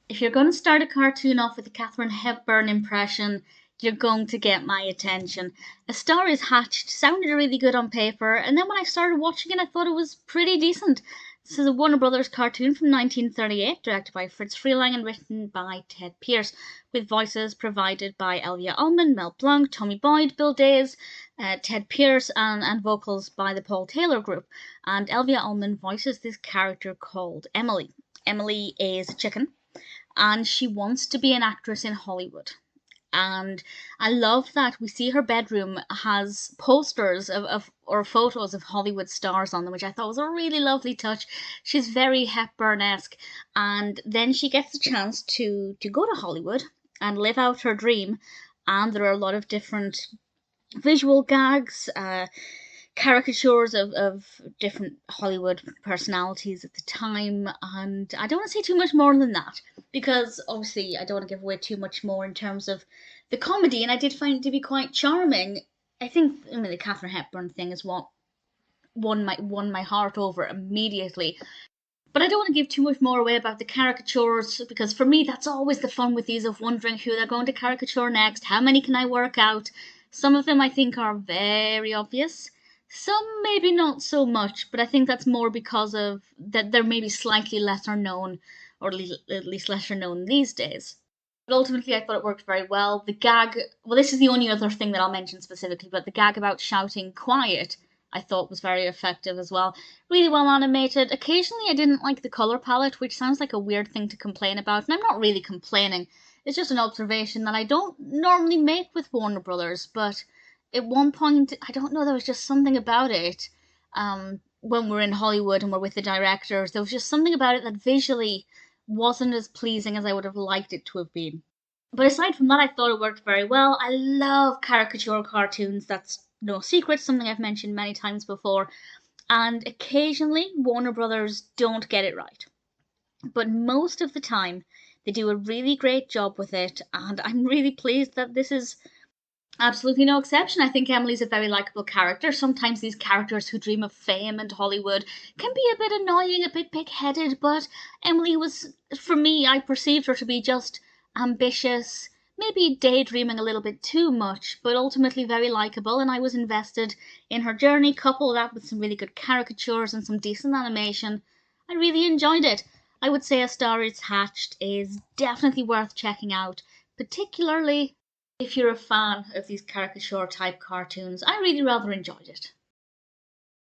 If you're going to start a cartoon off with a Katharine Hepburn impression, you're going to get my attention. A Star is Hatched sounded really good on paper, and then when I started watching it, I thought it was pretty decent. This is a Warner Brothers cartoon from 1938, directed by Friz Freleng and written by Ted Pierce, with voices provided by Elvia, Allman, Mel Blanc, Tommy Boyd, Bill Days, Ted Pierce, and vocals by the Paul Taylor Group. And Elvia Allman voices this character called Emily. Emily is a chicken, and she wants to be an actress in Hollywood. And I love that we see her bedroom has posters or photos of Hollywood stars on them, which I thought was a really lovely touch. She's very Hepburn-esque, and then she gets a chance to go to Hollywood and live out her dream. And there are a lot of different visual gags, caricatures of different Hollywood personalities at the time, and I don't want to say too much more than that, because obviously I don't want to give away too much more in terms of the comedy, and I did find it to be quite charming. I mean, the Katharine Hepburn thing is what won my heart over immediately. But I don't want to give too much more away about the caricatures, because for me that's always the fun with these, of wondering who they're going to caricature next, how many can I work out. Some of them I think are very obvious. Some maybe not so much, but I think that's more because of that they're maybe slightly lesser known, or at least lesser known these days. But ultimately I thought it worked very well. The gag, well, this is the only other thing that I'll mention specifically, but the gag about shouting quiet I thought was very effective as well. Really well animated. Occasionally I didn't like the colour palette, which sounds like a weird thing to complain about, and I'm not really complaining. It's just an observation that I don't normally make with Warner Brothers, but at one point, I don't know, there was just something about it. When we're in Hollywood and we're with the directors, there was just something about it that visually wasn't as pleasing as I would have liked it to have been. But aside from that, I thought it worked very well. I love caricature cartoons, that's no secret, something I've mentioned many times before. And occasionally, Warner Brothers don't get it right. But most of the time, they do a really great job with it, and I'm really pleased that this is absolutely no exception. I think Emily's a very likable character. Sometimes these characters who dream of fame and Hollywood can be a bit annoying, a bit pig-headed, but Emily was, for me, I perceived her to be just ambitious, maybe daydreaming a little bit too much, but ultimately very likable, and I was invested in her journey. Couple that with some really good caricatures and some decent animation, I really enjoyed it. I would say A Star is Hatched is definitely worth checking out, particularly if you're a fan of these caricature type cartoons. I really rather enjoyed it.